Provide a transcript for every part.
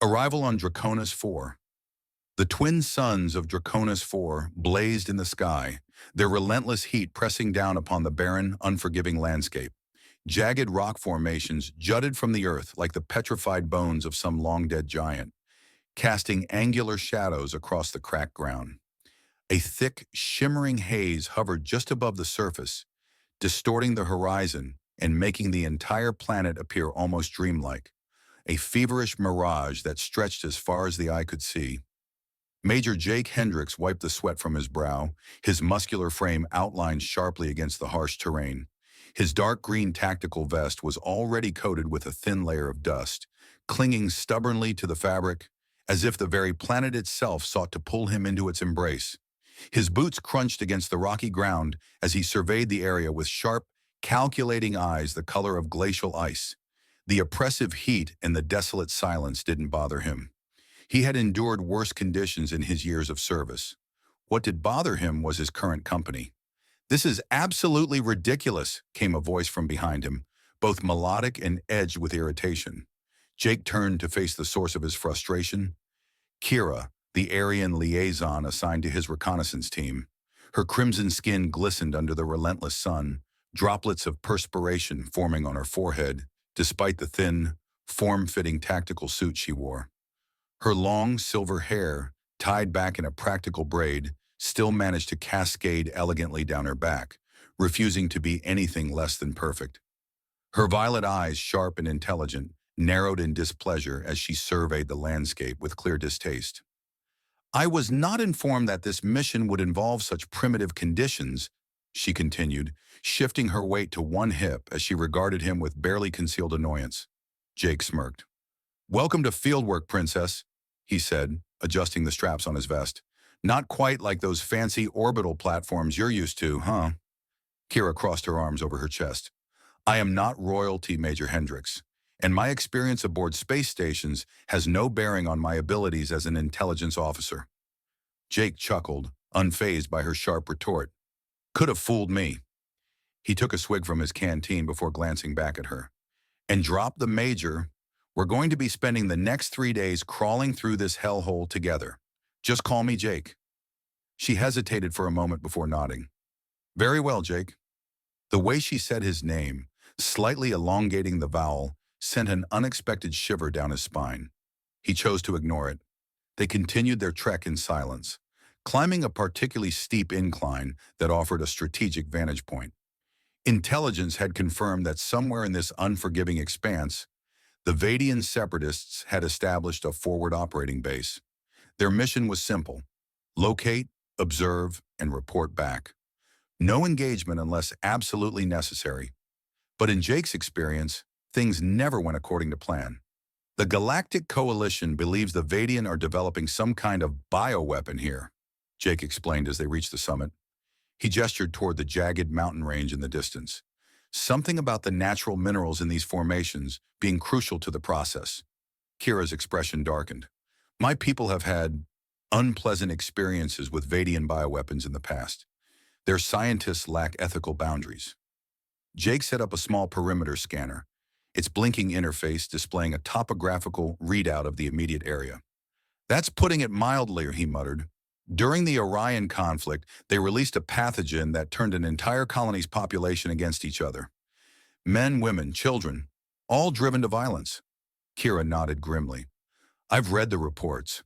Arrival on Draconus IV. The twin suns of Draconus IV blazed in the sky, their relentless heat pressing down upon the barren, unforgiving landscape. Jagged rock formations jutted from the earth like the petrified bones of some long-dead giant, casting angular shadows across the cracked ground. A thick, shimmering haze hovered just above the surface, distorting the horizon and making the entire planet appear almost dreamlike, a feverish mirage that stretched as far as the eye could see. Major Jake Hendricks wiped the sweat from his brow, his muscular frame outlined sharply against the harsh terrain. His dark green tactical vest was already coated with a thin layer of dust, clinging stubbornly to the fabric, as if the very planet itself sought to pull him into its embrace. His boots crunched against the rocky ground as he surveyed the area with sharp, calculating eyes the color of glacial ice. The oppressive heat and the desolate silence didn't bother him. He had endured worse conditions in his years of service. What did bother him was his current company. "This is absolutely ridiculous," came a voice from behind him, both melodic and edged with irritation. Jake turned to face the source of his frustration. Kira, the Aryan liaison assigned to his reconnaissance team. Her crimson skin glistened under the relentless sun, droplets of perspiration forming on her forehead, despite the thin, form-fitting tactical suit she wore. Her long, silver hair, tied back in a practical braid, still managed to cascade elegantly down her back, refusing to be anything less than perfect. Her violet eyes, sharp and intelligent, narrowed in displeasure as she surveyed the landscape with clear distaste. "I was not informed that this mission would involve such primitive conditions," she continued, shifting her weight to one hip as she regarded him with barely concealed annoyance. Jake smirked. "Welcome to fieldwork, Princess," he said, adjusting the straps on his vest. "Not quite like those fancy orbital platforms you're used to, huh?" Kira crossed her arms over her chest. "I am not royalty, Major Hendricks, and my experience aboard space stations has no bearing on my abilities as an intelligence officer." Jake chuckled, unfazed by her sharp retort. "Could have fooled me." He took a swig from his canteen before glancing back at her. "And drop the major. We're going to be spending the next 3 days crawling through this hellhole together. Just call me Jake." She hesitated for a moment before nodding. "Very well, Jake." The way she said his name, slightly elongating the vowel, sent an unexpected shiver down his spine. He chose to ignore it. They continued their trek in silence, climbing a particularly steep incline that offered a strategic vantage point. Intelligence had confirmed that somewhere in this unforgiving expanse, the Vadian separatists had established a forward operating base. Their mission was simple: locate, observe, and report back. No engagement unless absolutely necessary. But in Jake's experience, things never went according to plan. "The Galactic Coalition believes the Vadian are developing some kind of bioweapon here," Jake explained as they reached the summit. He gestured toward the jagged mountain range in the distance. "Something about the natural minerals in these formations being crucial to the process." Kira's expression darkened. "My people have had unpleasant experiences with Vadian bioweapons in the past. Their scientists lack ethical boundaries." Jake set up a small perimeter scanner, its blinking interface displaying a topographical readout of the immediate area. "That's putting it mildly," he muttered. "During the Orion conflict, they released a pathogen that turned an entire colony's population against each other. Men, women, children, all driven to violence." Kira nodded grimly. "I've read the reports."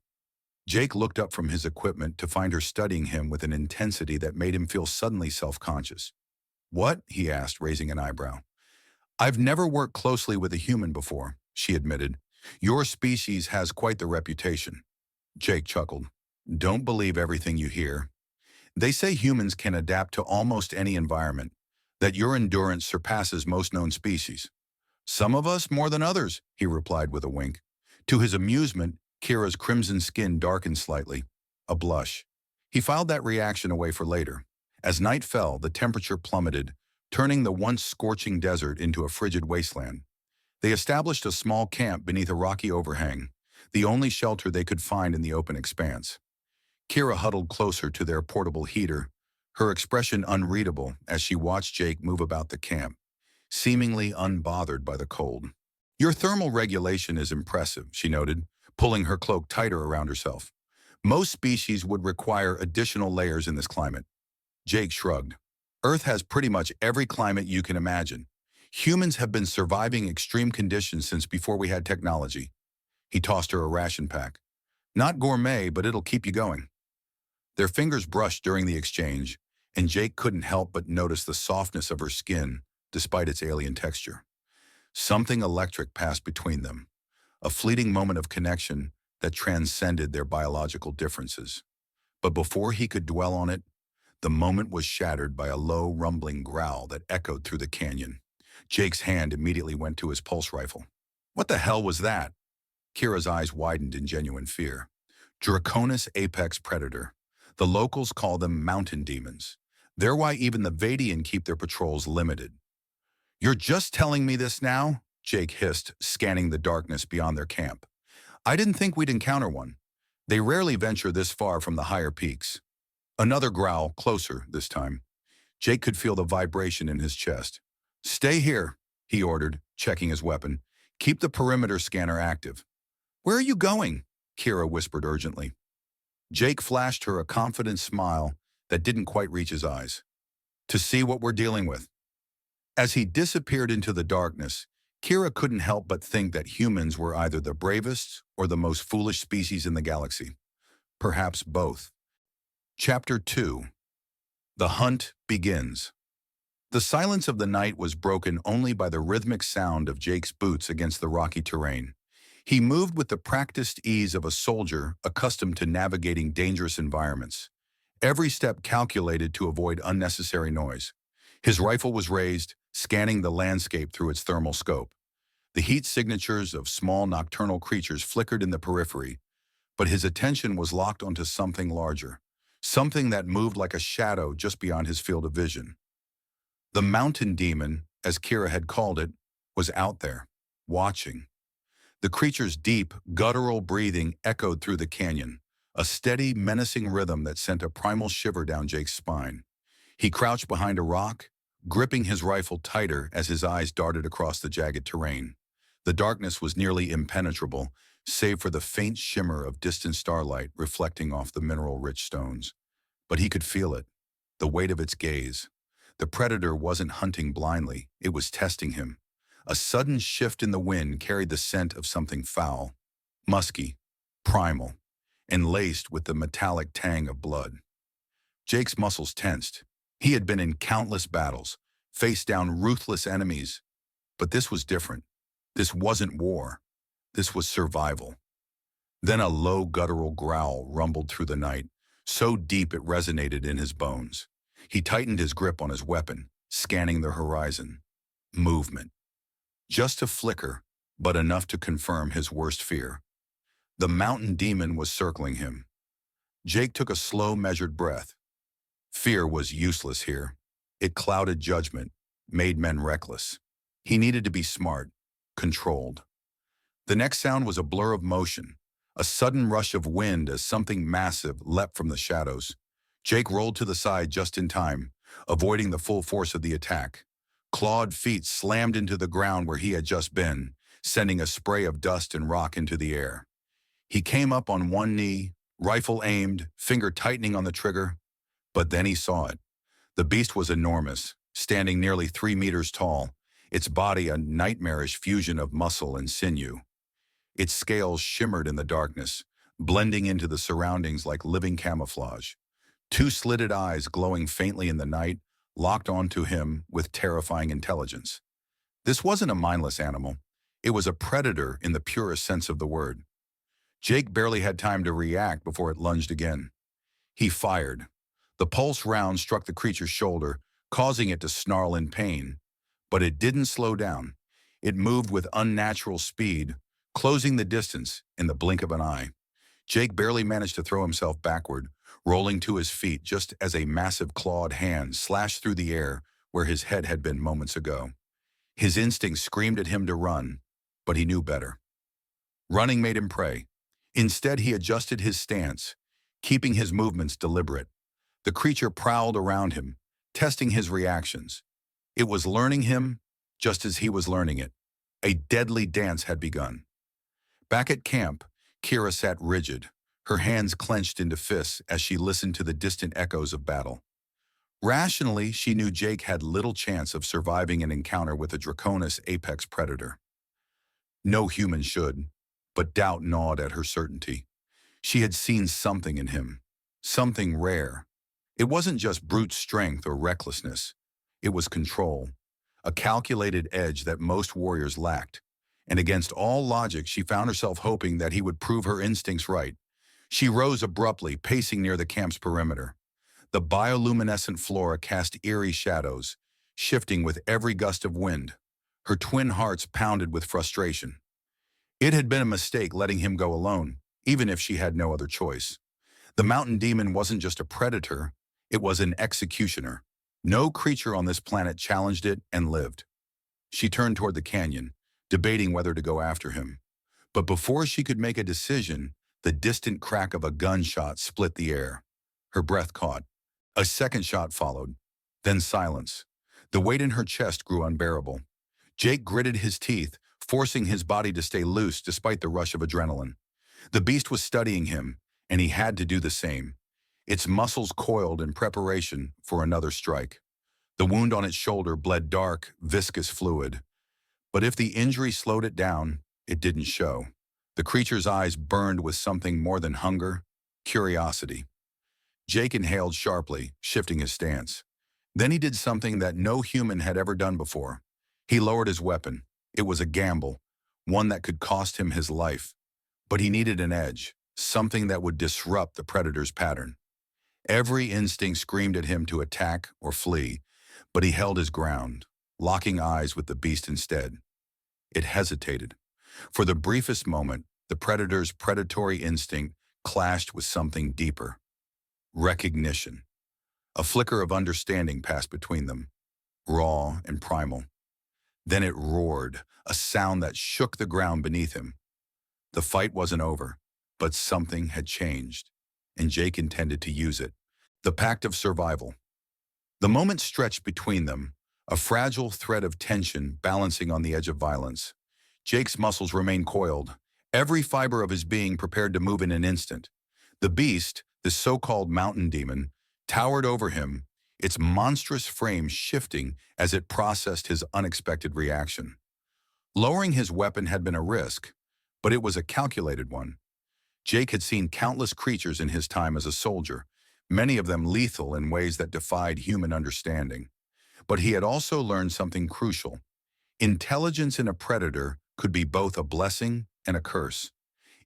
Jake looked up from his equipment to find her studying him with an intensity that made him feel suddenly self-conscious. "What?" he asked, raising an eyebrow. "I've never worked closely with a human before," she admitted. "Your species has quite the reputation." Jake chuckled. "Don't believe everything you hear. They say humans can adapt to almost any environment, that your endurance surpasses most known species." "Some of us more than others," he replied with a wink. To his amusement, Kira's crimson skin darkened slightly, a blush. He filed that reaction away for later. As night fell, the temperature plummeted, turning the once scorching desert into a frigid wasteland. They established a small camp beneath a rocky overhang, the only shelter they could find in the open expanse. Kira huddled closer to their portable heater, her expression unreadable as she watched Jake move about the camp, seemingly unbothered by the cold. "Your thermal regulation is impressive," she noted, pulling her cloak tighter around herself. Most species would require additional layers in this climate. Jake shrugged. Earth has pretty much every climate you can imagine. Humans have been surviving extreme conditions since before we had technology. He tossed her a ration pack. Not gourmet, but it'll keep you going. Their fingers brushed during the exchange, and Jake couldn't help but notice the softness of her skin, despite its alien texture. Something electric passed between them, a fleeting moment of connection that transcended their biological differences. But before he could dwell on it, the moment was shattered by a low, rumbling growl that echoed through the canyon. Jake's hand immediately went to his pulse rifle. What the hell was that? Kira's eyes widened in genuine fear. Draconus apex predator. The locals call them mountain demons. They're why even the Vadian keep their patrols limited. You're just telling me this now? Jake hissed, scanning the darkness beyond their camp. I didn't think we'd encounter one. They rarely venture this far from the higher peaks. Another growl, closer this time. Jake could feel the vibration in his chest. Stay here, he ordered, checking his weapon. Keep the perimeter scanner active. Where are you going? Kira whispered urgently. Jake flashed her a confident smile that didn't quite reach his eyes. To see what we're dealing with. As he disappeared into the darkness, Kira couldn't help but think that humans were either the bravest or the most foolish species in the galaxy. Perhaps both. Chapter 2. The Hunt Begins. The silence of the night was broken only by the rhythmic sound of Jake's boots against the rocky terrain. He moved with the practiced ease of a soldier accustomed to navigating dangerous environments, every step calculated to avoid unnecessary noise. His rifle was raised, scanning the landscape through its thermal scope. The heat signatures of small nocturnal creatures flickered in the periphery, but his attention was locked onto something larger, something that moved like a shadow just beyond his field of vision. The mountain demon, as Kira had called it, was out there, watching. The creature's deep, guttural breathing echoed through the canyon, a steady, menacing rhythm that sent a primal shiver down Jake's spine. He crouched behind a rock, gripping his rifle tighter as his eyes darted across the jagged terrain. The darkness was nearly impenetrable, save for the faint shimmer of distant starlight reflecting off the mineral-rich stones. But he could feel it, the weight of its gaze. The predator wasn't hunting blindly, it was testing him. A sudden shift in the wind carried the scent of something foul, musky, primal, and laced with the metallic tang of blood. Jake's muscles tensed. He had been in countless battles, faced down ruthless enemies. But this was different. This wasn't war. This was survival. Then a low guttural growl rumbled through the night, so deep it resonated in his bones. He tightened his grip on his weapon, scanning the horizon. Movement. Just a flicker, but enough to confirm his worst fear. The mountain demon was circling him. Jake took a slow, measured breath. Fear was useless here. It clouded judgment, made men reckless. He needed to be smart, controlled. The next sound was a blur of motion, a sudden rush of wind as something massive leapt from the shadows. Jake rolled to the side just in time, avoiding the full force of the attack. Clawed feet slammed into the ground where he had just been, sending a spray of dust and rock into the air. He came up on one knee, rifle aimed, finger tightening on the trigger. But then he saw it. The beast was enormous, standing nearly 3 meters tall, its body a nightmarish fusion of muscle and sinew. Its scales shimmered in the darkness, blending into the surroundings like living camouflage. 2 slitted eyes glowing faintly in the night locked onto him with terrifying intelligence. This wasn't a mindless animal. It was a predator in the purest sense of the word. Jake barely had time to react before it lunged again. He fired. The pulse round struck the creature's shoulder, causing it to snarl in pain. But it didn't slow down. It moved with unnatural speed, closing the distance in the blink of an eye. Jake barely managed to throw himself backward, rolling to his feet just as a massive clawed hand slashed through the air where his head had been moments ago. His instinct screamed at him to run, but he knew better. Running made him prey. Instead, he adjusted his stance, keeping his movements deliberate. The creature prowled around him, testing his reactions. It was learning him just as he was learning it. A deadly dance had begun. Back at camp, Kira sat rigid, her hands clenched into fists as she listened to the distant echoes of battle. Rationally, she knew Jake had little chance of surviving an encounter with a Draconus apex predator. No human should, but doubt gnawed at her certainty. She had seen something in him, something rare. It wasn't just brute strength or recklessness. It was control, a calculated edge that most warriors lacked. And against all logic, she found herself hoping that he would prove her instincts right. She rose abruptly, pacing near the camp's perimeter. The bioluminescent flora cast eerie shadows, shifting with every gust of wind. Her twin hearts pounded with frustration. It had been a mistake letting him go alone, even if she had no other choice. The mountain demon wasn't just a predator, it was an executioner. No creature on this planet challenged it and lived. She turned toward the canyon, debating whether to go after him. But before she could make a decision, the distant crack of a gunshot split the air. Her breath caught. A second shot followed. Then silence. The weight in her chest grew unbearable. Jake gritted his teeth, forcing his body to stay loose despite the rush of adrenaline. The beast was studying him, and he had to do the same. Its muscles coiled in preparation for another strike. The wound on its shoulder bled dark, viscous fluid. But if the injury slowed it down, it didn't show. The creature's eyes burned with something more than hunger, curiosity. Jake inhaled sharply, shifting his stance. Then he did something that no human had ever done before. He lowered his weapon. It was a gamble, one that could cost him his life. But he needed an edge, something that would disrupt the predator's pattern. Every instinct screamed at him to attack or flee, but he held his ground, locking eyes with the beast instead. It hesitated. For the briefest moment, the predator's predatory instinct clashed with something deeper. Recognition. A flicker of understanding passed between them, raw and primal. Then it roared, a sound that shook the ground beneath him. The fight wasn't over, but something had changed, and Jake intended to use it. The pact of survival. The moment stretched between them, a fragile thread of tension balancing on the edge of violence. Jake's muscles remained coiled, every fiber of his being prepared to move in an instant. The beast, the so-called mountain demon, towered over him, its monstrous frame shifting as it processed his unexpected reaction. Lowering his weapon had been a risk, but it was a calculated one. Jake had seen countless creatures in his time as a soldier, many of them lethal in ways that defied human understanding. But he had also learned something crucial. Intelligence in a predator could be both a blessing and a curse.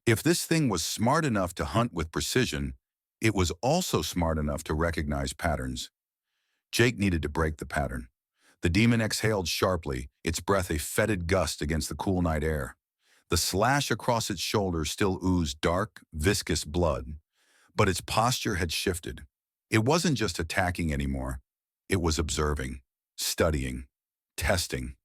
If this thing was smart enough to hunt with precision, it was also smart enough to recognize patterns. Jake needed to break the pattern. The demon exhaled sharply, its breath a fetid gust against the cool night air. The slash across its shoulder still oozed dark, viscous blood, but its posture had shifted. It wasn't just attacking anymore. It was observing, studying, testing.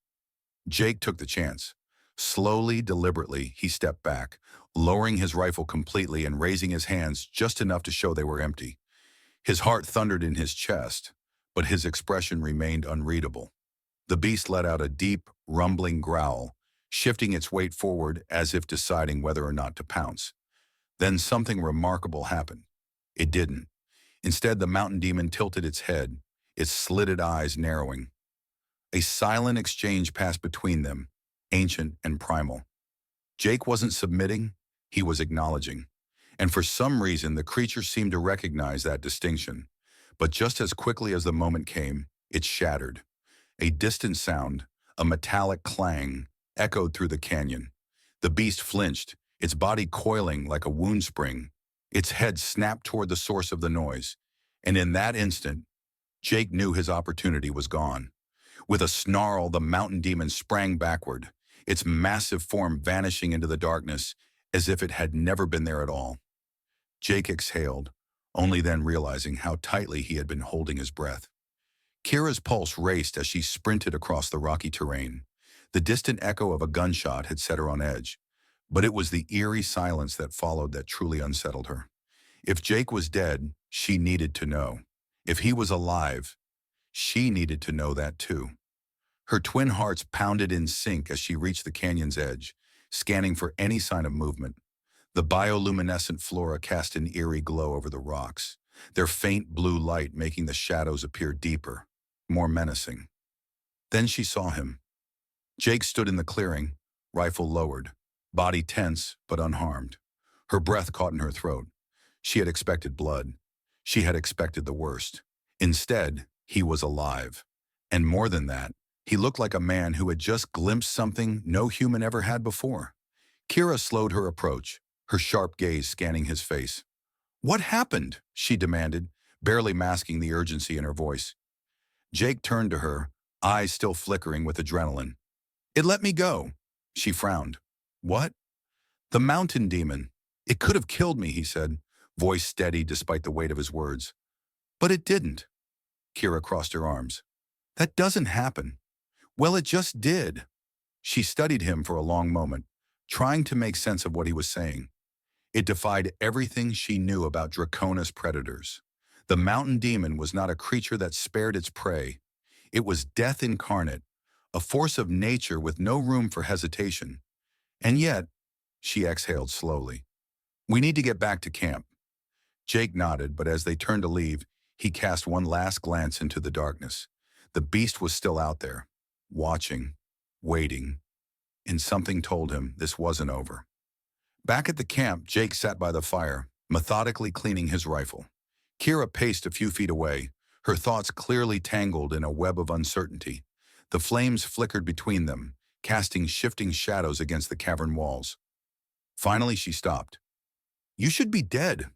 Jake took the chance. Slowly, deliberately, he stepped back, lowering his rifle completely and raising his hands just enough to show they were empty. His heart thundered in his chest, but his expression remained unreadable. The beast let out a deep, rumbling growl, shifting its weight forward as if deciding whether or not to pounce. Then something remarkable happened. It didn't. Instead, the mountain demon tilted its head, its slitted eyes narrowing. A silent exchange passed between them, ancient and primal. Jake wasn't submitting, he was acknowledging. And for some reason, the creature seemed to recognize that distinction. But just as quickly as the moment came, it shattered. A distant sound, a metallic clang, echoed through the canyon. The beast flinched, its body coiling like a wound spring. Its head snapped toward the source of the noise. And in that instant, Jake knew his opportunity was gone. With a snarl, the mountain demon sprang backward, its massive form vanishing into the darkness as if it had never been there at all. Jake exhaled, only then realizing how tightly he had been holding his breath. Kira's pulse raced as she sprinted across the rocky terrain. The distant echo of a gunshot had set her on edge, but it was the eerie silence that followed that truly unsettled her. If Jake was dead, she needed to know. If he was alive, she needed to know that too. Her twin hearts pounded in sync as she reached the canyon's edge, scanning for any sign of movement. The bioluminescent flora cast an eerie glow over the rocks, their faint blue light making the shadows appear deeper, more menacing. Then she saw him. Jake stood in the clearing, rifle lowered, body tense but unharmed. Her breath caught in her throat. She had expected blood. She had expected the worst. Instead, he was alive. And more than that, he looked like a man who had just glimpsed something no human ever had before. Kira slowed her approach, her sharp gaze scanning his face. "What happened?" she demanded, barely masking the urgency in her voice. Jake turned to her, eyes still flickering with adrenaline. "It let me go." She frowned. "What?" "The mountain demon. It could have killed me," he said, voice steady despite the weight of his words. "But it didn't." Kira crossed her arms. "That doesn't happen." "Well, it just did." She studied him for a long moment, trying to make sense of what he was saying. It defied everything she knew about Draconus predators. The mountain demon was not a creature that spared its prey. It was death incarnate, a force of nature with no room for hesitation. And yet, she exhaled slowly. "We need to get back to camp." Jake nodded, but as they turned to leave, he cast one last glance into the darkness. The beast was still out there, watching, waiting, and something told him this wasn't over. Back at the camp, Jake sat by the fire, methodically cleaning his rifle. Kira paced a few feet away, her thoughts clearly tangled in a web of uncertainty. The flames flickered between them, casting shifting shadows against the cavern walls. Finally, she stopped. "You should be dead."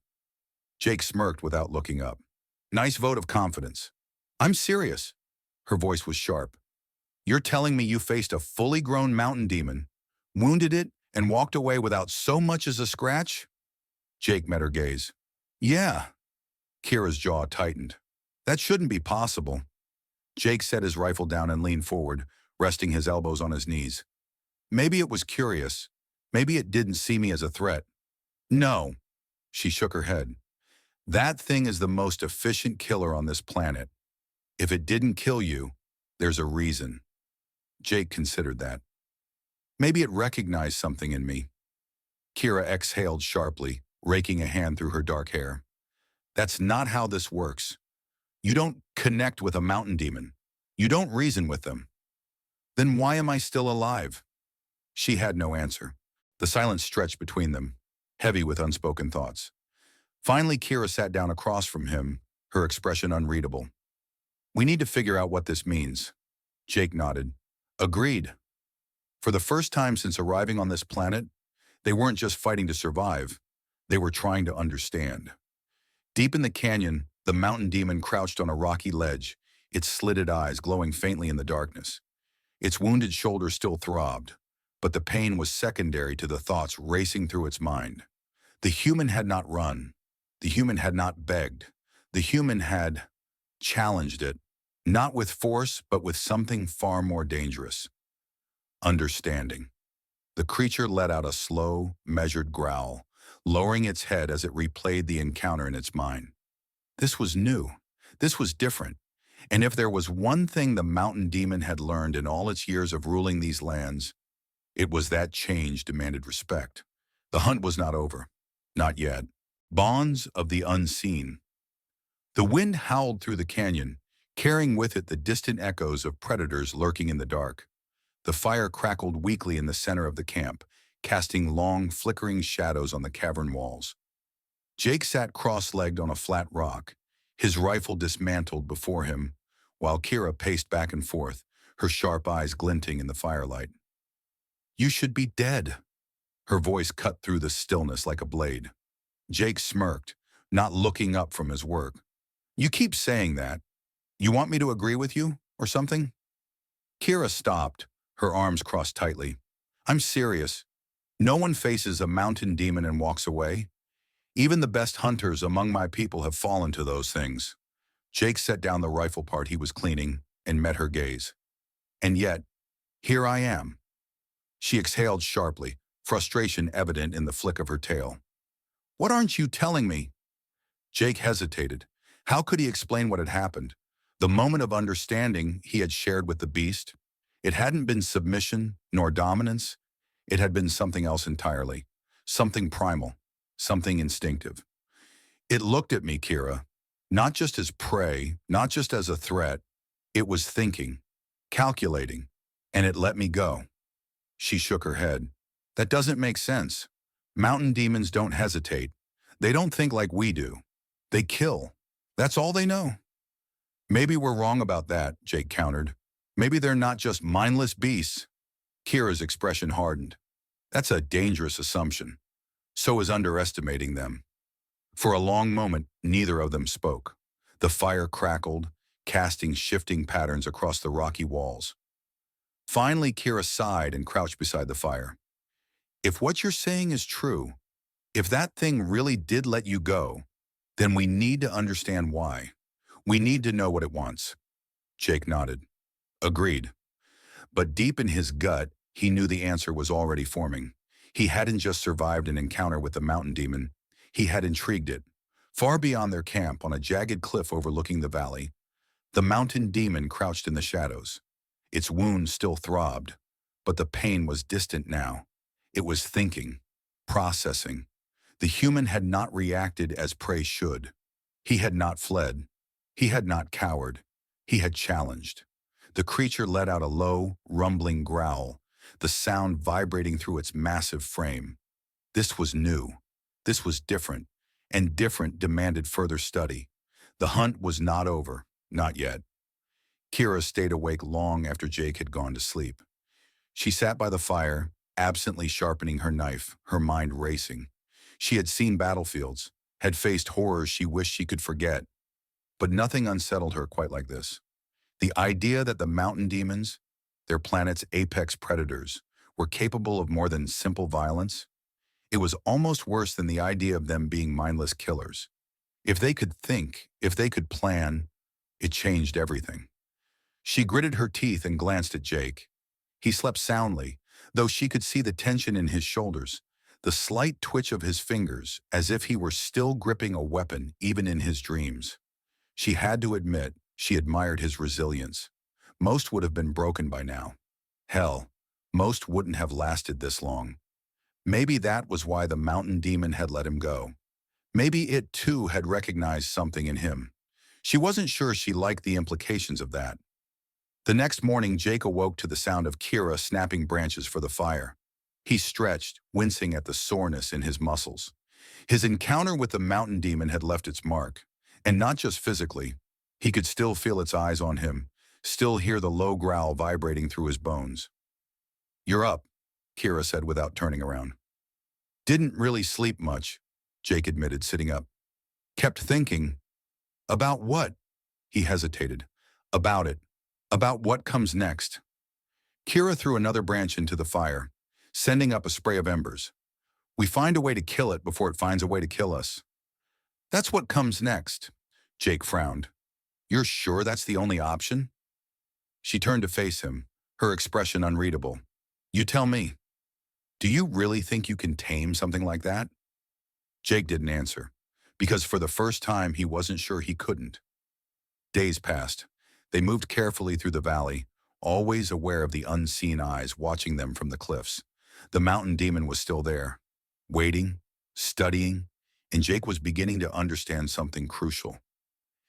Jake smirked without looking up. "Nice vote of confidence." "I'm serious." Her voice was sharp. "You're telling me you faced a fully grown mountain demon, wounded it, and walked away without so much as a scratch?" Jake met her gaze. "Yeah." Kira's jaw tightened. "That shouldn't be possible." Jake set his rifle down and leaned forward, resting his elbows on his knees. "Maybe it was curious. Maybe it didn't see me as a threat." "No." She shook her head. "That thing is the most efficient killer on this planet. If it didn't kill you, there's a reason." Jake considered that. "Maybe it recognized something in me." Kira exhaled sharply, raking a hand through her dark hair. "That's not how this works. You don't connect with a mountain demon. You don't reason with them." "Then why am I still alive?" She had no answer. The silence stretched between them, heavy with unspoken thoughts. Finally, Kira sat down across from him, her expression unreadable. "We need to figure out what this means." Jake nodded. "Agreed." For the first time since arriving on this planet, they weren't just fighting to survive. They were trying to understand. Deep in the canyon, the mountain demon crouched on a rocky ledge, its slitted eyes glowing faintly in the darkness. Its wounded shoulder still throbbed, but the pain was secondary to the thoughts racing through its mind. The human had not run. The human had not begged. The human had challenged it, not with force, but with something far more dangerous. Understanding. The creature let out a slow, measured growl, lowering its head as it replayed the encounter in its mind. This was new. This was different. And if there was one thing the mountain demon had learned in all its years of ruling these lands, it was that change demanded respect. The hunt was not over. Not yet. Bonds of the unseen. The wind howled through the canyon, carrying with it the distant echoes of predators lurking in the dark. The fire crackled weakly in the center of the camp, casting long, flickering shadows on the cavern walls. Jake sat cross-legged on a flat rock, his rifle dismantled before him, while Kira paced back and forth, her sharp eyes glinting in the firelight. "You should be dead." Her voice cut through the stillness like a blade. Jake smirked, not looking up from his work. "You keep saying that. You want me to agree with you, or something?" Kira stopped, her arms crossed tightly. "I'm serious. No one faces a mountain demon and walks away. Even the best hunters among my people have fallen to those things." Jake set down the rifle part he was cleaning and met her gaze. "And yet, here I am." She exhaled sharply, frustration evident in the flick of her tail. "What aren't you telling me?" Jake hesitated. How could he explain what had happened? The moment of understanding he had shared with the beast? It hadn't been submission nor dominance. It had been something else entirely. something primal, something instinctive. It looked at me, Kira, not just as prey, not just as a threat. It was thinking, calculating, and it let me go. She shook her head. That doesn't make sense. Mountain demons don't hesitate. They don't think like we do. They kill. That's all they know. Maybe we're wrong about that, Jake countered. Maybe they're not just mindless beasts. Kira's expression hardened. That's a dangerous assumption. So is underestimating them. For a long moment, neither of them spoke. The fire crackled, casting shifting patterns across the rocky walls. Finally, Kira sighed and crouched beside the fire. If what you're saying is true, if that thing really did let you go, then we need to understand why. We need to know what it wants. Jake nodded. Agreed. But deep in his gut, he knew the answer was already forming. He hadn't just survived an encounter with the mountain demon. He had intrigued it. Far beyond their camp, on a jagged cliff overlooking the valley, the mountain demon crouched in the shadows. Its wound still throbbed, but the pain was distant now. It was thinking, processing. The human had not reacted as prey should. He had not fled. He had not cowered. He had challenged. The creature let out a low, rumbling growl, the sound vibrating through its massive frame. This was new. This was different, and different demanded further study. The hunt was not over, not yet. Kira stayed awake long after Jake had gone to sleep. She sat by the fire, absently sharpening her knife, her mind racing. She had seen battlefields, had faced horrors she wished she could forget, but nothing unsettled her quite like this. The idea that the mountain demons, their planet's apex predators, were capable of more than simple violence, it was almost worse than the idea of them being mindless killers. If they could think, if they could plan, it changed everything. She gritted her teeth and glanced at Jake. He slept soundly, though she could see the tension in his shoulders, the slight twitch of his fingers, as if he were still gripping a weapon even in his dreams. She had to admit she admired his resilience. Most would have been broken by now. Hell, most wouldn't have lasted this long. Maybe that was why the mountain demon had let him go. Maybe it too had recognized something in him. She wasn't sure she liked the implications of that. The next morning, Jake awoke to the sound of Kira snapping branches for the fire. He stretched, wincing at the soreness in his muscles. His encounter with the mountain demon had left its mark, and not just physically. He could still feel its eyes on him, still hear the low growl vibrating through his bones. "You're up," Kira said without turning around. "Didn't really sleep much," Jake admitted, sitting up. "Kept thinking." "About what?" He hesitated. "About it. About what comes next." Kira threw another branch into the fire, sending up a spray of embers. "We find a way to kill it before it finds a way to kill us." "That's what comes next." Jake frowned. "You're sure that's the only option?" She turned to face him, her expression unreadable. "You tell me. Do you really think you can tame something like that?" Jake didn't answer, because for the first time he wasn't sure he couldn't. Days passed. They moved carefully through the valley, always aware of the unseen eyes watching them from the cliffs. The mountain demon was still there, waiting, studying, and Jake was beginning to understand something crucial.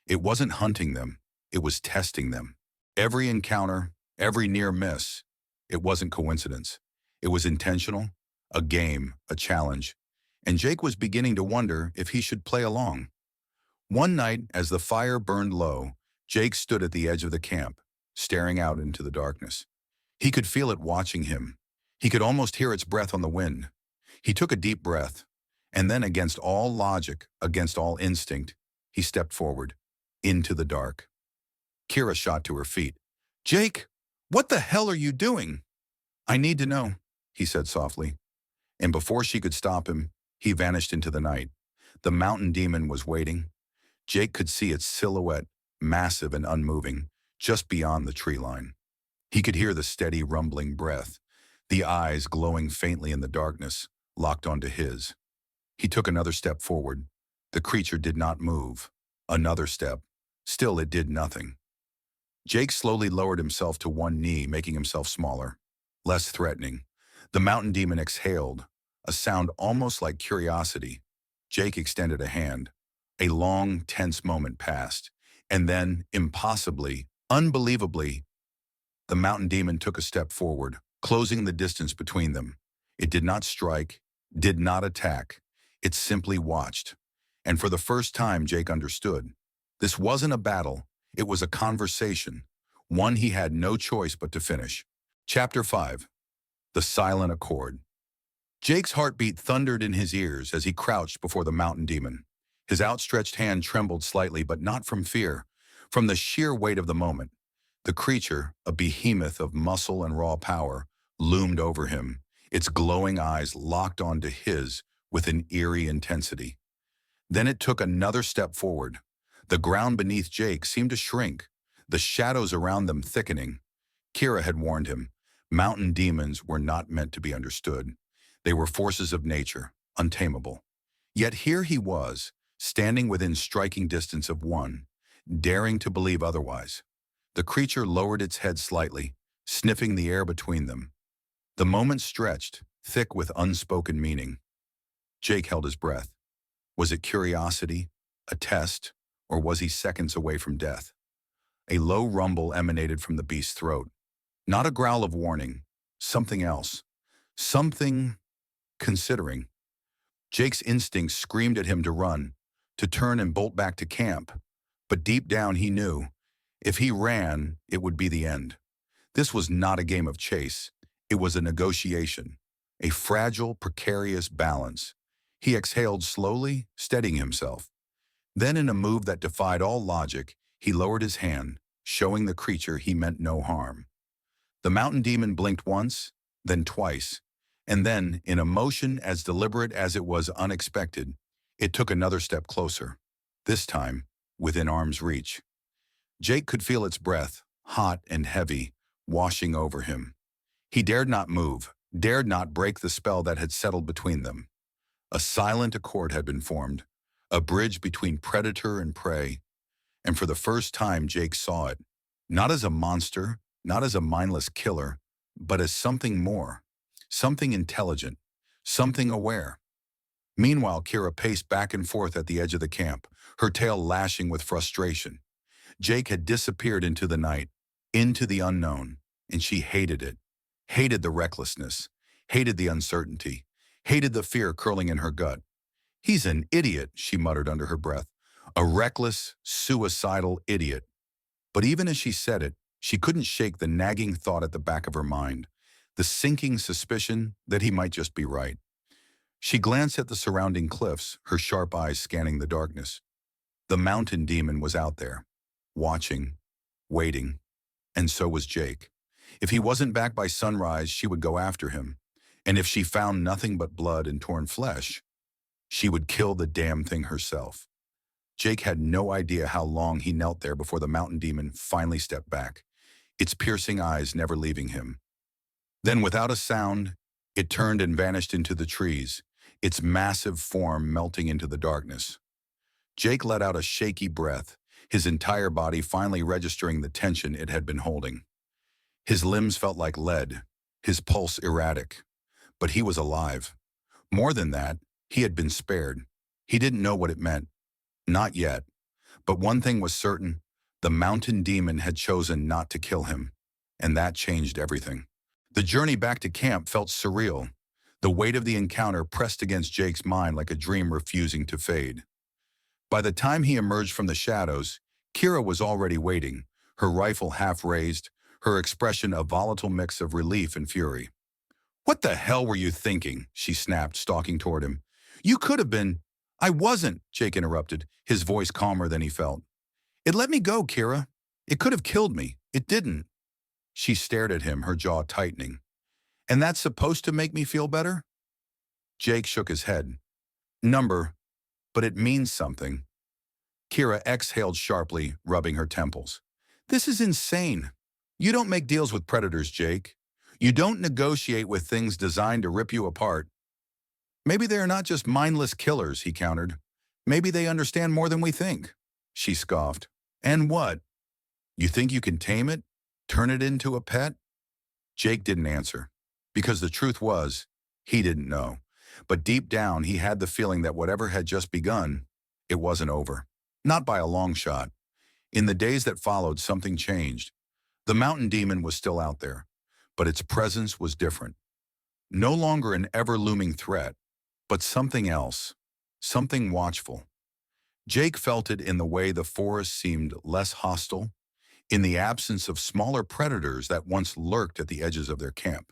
It wasn't hunting them, it was testing them. Every encounter, every near miss, it wasn't coincidence. It was intentional, a game, a challenge, and Jake was beginning to wonder if he should play along. One night, as the fire burned low, Jake stood at the edge of the camp, staring out into the darkness. He could feel it watching him. He could almost hear its breath on the wind. He took a deep breath, and then against all logic, against all instinct, he stepped forward, into the dark. Kira shot to her feet. "Jake, what the hell are you doing?" "I need to know," he said softly. And before she could stop him, he vanished into the night. The mountain demon was waiting. Jake could see its silhouette, massive and unmoving, just beyond the tree line. He could hear the steady rumbling breath, the eyes glowing faintly in the darkness, locked onto his. He took another step forward. The creature did not move. Another step. Still it did nothing. Jake slowly lowered himself to one knee, making himself smaller, less threatening. The mountain demon exhaled, a sound almost like curiosity. Jake extended a hand. A long, tense moment passed, and then, impossibly, unbelievably, the mountain demon took a step forward, closing the distance between them. It did not strike, did not attack. It simply watched. And for the first time, Jake understood. This wasn't a battle, it was a conversation, one he had no choice but to finish. Chapter 5. The Silent Accord. Jake's heartbeat thundered in his ears as he crouched before the mountain demon. His outstretched hand trembled slightly, but not from fear, from the sheer weight of the moment. The creature, a behemoth of muscle and raw power, loomed over him, its glowing eyes locked onto his with an eerie intensity. Then it took another step forward. The ground beneath Jake seemed to shrink, the shadows around them thickening. Kira had warned him, mountain demons were not meant to be understood. They were forces of nature, untamable. Yet here he was, standing within striking distance of one, daring to believe otherwise. The creature lowered its head slightly, sniffing the air between them. The moment stretched, thick with unspoken meaning. Jake held his breath. Was it curiosity, a test, or was he seconds away from death? A low rumble emanated from the beast's throat. Not a growl of warning, something else. Something considering. Jake's instincts screamed at him to run, to turn and bolt back to camp. But deep down he knew, if he ran, it would be the end. This was not a game of chase. It was a negotiation, a fragile, precarious balance. He exhaled slowly, steadying himself. Then in a move that defied all logic, he lowered his hand, showing the creature he meant no harm. The mountain demon blinked once, then twice, and then, in a motion as deliberate as it was unexpected, it took another step closer, this time within arm's reach. Jake could feel its breath, hot and heavy, washing over him. He dared not move, dared not break the spell that had settled between them. A silent accord had been formed, a bridge between predator and prey, and for the first time Jake saw it, not as a monster, not as a mindless killer, but as something more, something intelligent, something aware. Meanwhile, Kira paced back and forth at the edge of the camp, her tail lashing with frustration. Jake had disappeared into the night, into the unknown, and she hated it, hated the recklessness, hated the uncertainty, hated the fear curling in her gut. "He's an idiot," she muttered under her breath, "a reckless, suicidal idiot." But even as she said it, she couldn't shake the nagging thought at the back of her mind, the sinking suspicion that he might just be right. She glanced at the surrounding cliffs, her sharp eyes scanning the darkness. The mountain demon was out there, watching, waiting, and so was Jake. If he wasn't back by sunrise, she would go after him, and if she found nothing but blood and torn flesh, she would kill the damn thing herself. Jake had no idea how long he knelt there before the mountain demon finally stepped back, its piercing eyes never leaving him. Then, without a sound, it turned and vanished into the trees, its massive form melting into the darkness. Jake let out a shaky breath, his entire body finally registering the tension it had been holding. His limbs felt like lead, his pulse erratic. But he was alive. More than that, he had been spared. He didn't know what it meant. Not yet. But one thing was certain, the mountain demon had chosen not to kill him, and that changed everything. The journey back to camp felt surreal. The weight of the encounter pressed against Jake's mind like a dream refusing to fade. By the time he emerged from the shadows, Kira was already waiting, her rifle half raised, her expression a volatile mix of relief and fury. "What the hell were you thinking?" she snapped, stalking toward him. "You could have been—" "I wasn't," Jake interrupted, his voice calmer than he felt. "It let me go, Kira. It could have killed me. It didn't." She stared at him, her jaw tightening. "And that's supposed to make me feel better?" Jake shook his head. "Number, but it means something." Kira exhaled sharply, rubbing her temples. "This is insane. You don't make deals with predators, Jake. You don't negotiate with things designed to rip you apart." "Maybe they are not just mindless killers," he countered. "Maybe they understand more than we think." She scoffed. "And what? You think you can tame it? Turn it into a pet?" Jake didn't answer, because the truth was, he didn't know. But deep down, he had the feeling that whatever had just begun, it wasn't over. Not by a long shot. In the days that followed, something changed. The mountain demon was still out there, but its presence was different. No longer an ever-looming threat, but something else, something watchful. Jake felt it in the way the forest seemed less hostile, in the absence of smaller predators that once lurked at the edges of their camp.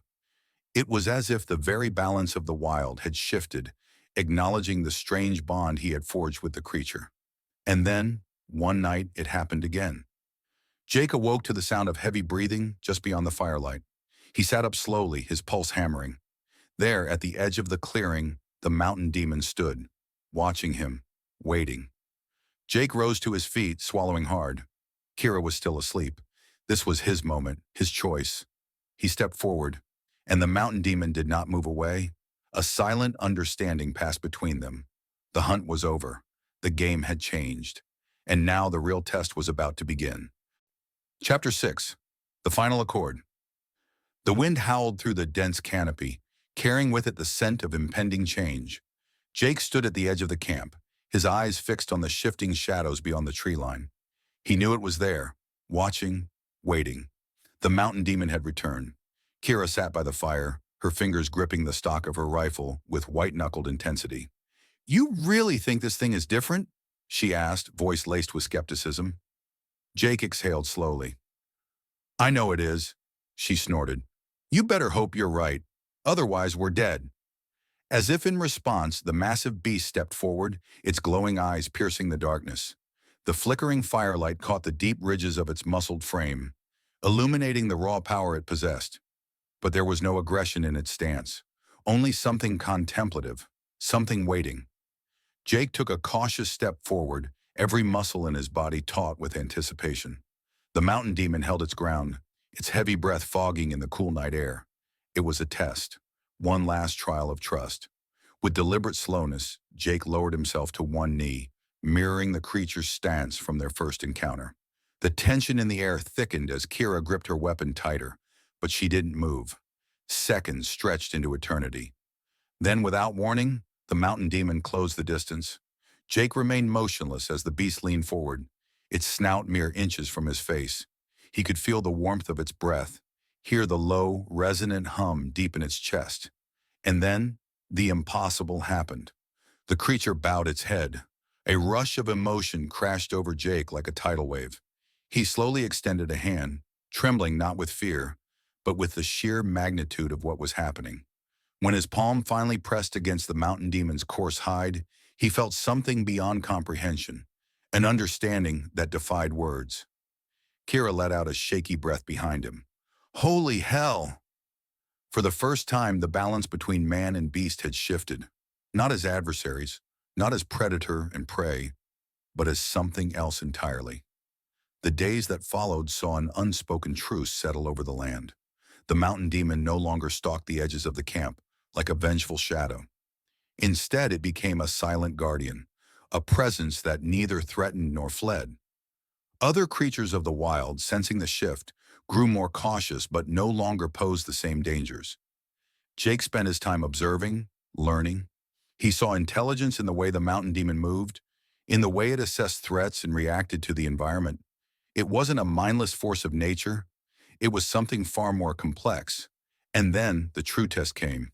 It was as if the very balance of the wild had shifted, acknowledging the strange bond he had forged with the creature. And then, one night, it happened again. Jake awoke to the sound of heavy breathing just beyond the firelight. He sat up slowly, his pulse hammering. There, at the edge of the clearing, the mountain demon stood, watching him, waiting. Jake rose to his feet, swallowing hard. Kira was still asleep. This was his moment, his choice. He stepped forward, and the mountain demon did not move away. A silent understanding passed between them. The hunt was over. The game had changed. And now the real test was about to begin. Chapter 6. The Final Accord. The wind howled through the dense canopy, carrying with it the scent of impending change. Jake stood at the edge of the camp, his eyes fixed on the shifting shadows beyond the tree line. He knew it was there, watching, waiting. The mountain demon had returned. Kira sat by the fire, her fingers gripping the stock of her rifle with white-knuckled intensity. "You really think this thing is different?" she asked, voice laced with skepticism. Jake exhaled slowly. "I know it is," she snorted. "You better hope you're right. Otherwise, we're dead." As if in response, the massive beast stepped forward, its glowing eyes piercing the darkness. The flickering firelight caught the deep ridges of its muscled frame, illuminating the raw power it possessed. But there was no aggression in its stance, only something contemplative, something waiting. Jake took a cautious step forward, every muscle in his body taut with anticipation. The mountain demon held its ground, its heavy breath fogging in the cool night air. It was a test, one last trial of trust. With deliberate slowness, Jake lowered himself to one knee, mirroring the creature's stance from their first encounter. The tension in the air thickened as Kira gripped her weapon tighter, but she didn't move. Seconds stretched into eternity. Then, without warning, the mountain demon closed the distance. Jake remained motionless as the beast leaned forward, its snout mere inches from his face. He could feel the warmth of its breath, hear the low, resonant hum deep in its chest. And then, the impossible happened. The creature bowed its head. A rush of emotion crashed over Jake like a tidal wave. He slowly extended a hand, trembling not with fear, but with the sheer magnitude of what was happening. When his palm finally pressed against the mountain demon's coarse hide, he felt something beyond comprehension, an understanding that defied words. Kira let out a shaky breath behind him. Holy hell! For the first time, the balance between man and beast had shifted, not as adversaries, not as predator and prey, but as something else entirely. The days that followed saw an unspoken truce settle over the land. The mountain demon no longer stalked the edges of the camp, like a vengeful shadow. Instead, it became a silent guardian, a presence that neither threatened nor fled. Other creatures of the wild, sensing the shift, grew more cautious but no longer posed the same dangers. Jake spent his time observing, learning. He saw intelligence in the way the mountain demon moved, in the way it assessed threats and reacted to the environment. It wasn't a mindless force of nature. It was something far more complex. And then the true test came.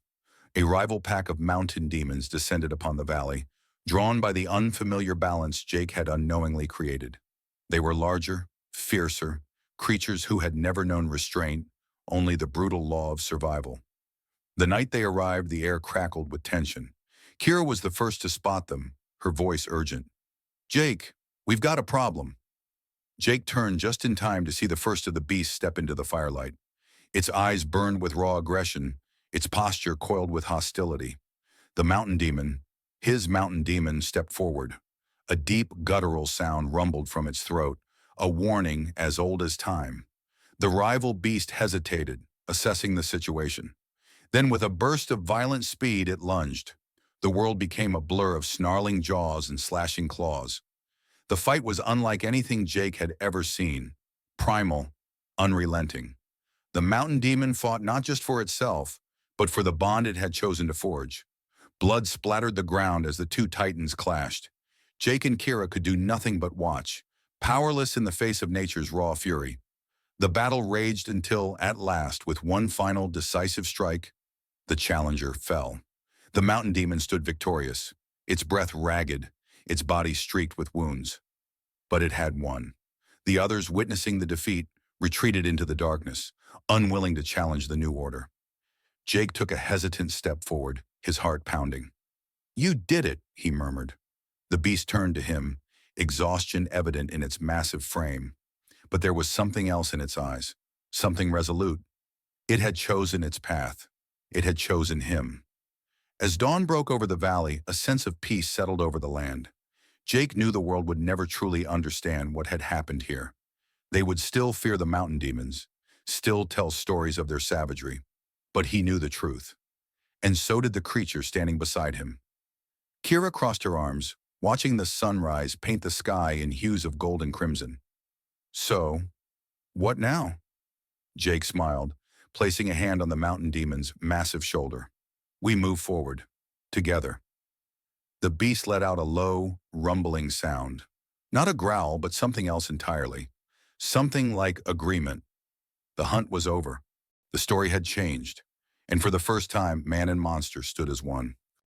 A rival pack of mountain demons descended upon the valley, drawn by the unfamiliar balance Jake had unknowingly created. They were larger, fiercer, creatures who had never known restraint, only the brutal law of survival. The night they arrived, the air crackled with tension. Kira was the first to spot them, her voice urgent. "Jake, we've got a problem." Jake turned just in time to see the first of the beasts step into the firelight. Its eyes burned with raw aggression, its posture coiled with hostility. The mountain demon, his mountain demon, stepped forward. A deep, guttural sound rumbled from its throat, a warning as old as time. The rival beast hesitated, assessing the situation. Then, with a burst of violent speed, it lunged. The world became a blur of snarling jaws and slashing claws. The fight was unlike anything Jake had ever seen, primal, unrelenting. The mountain demon fought not just for itself, but for the bond it had chosen to forge. Blood splattered the ground as the two titans clashed. Jake and Kira could do nothing but watch, powerless in the face of nature's raw fury. The battle raged until, at last, with one final decisive strike, the challenger fell. The mountain demon stood victorious, its breath ragged, its body streaked with wounds. But it had won. The others, witnessing the defeat, retreated into the darkness, unwilling to challenge the new order. Jake took a hesitant step forward, his heart pounding. "You did it," he murmured. The beast turned to him, exhaustion evident in its massive frame. But there was something else in its eyes, something resolute. It had chosen its path. It had chosen him. As dawn broke over the valley, a sense of peace settled over the land. Jake knew the world would never truly understand what had happened here. They would still fear the mountain demons, still tell stories of their savagery. But he knew the truth. And so did the creature standing beside him. Kira crossed her arms, watching the sunrise paint the sky in hues of gold and crimson. "So, what now?" Jake smiled, placing a hand on the mountain demon's massive shoulder. "We move forward, together." The beast let out a low, rumbling sound. Not a growl, but something else entirely. Something like agreement. The hunt was over. The story had changed. And for the first time, man and monster stood as one.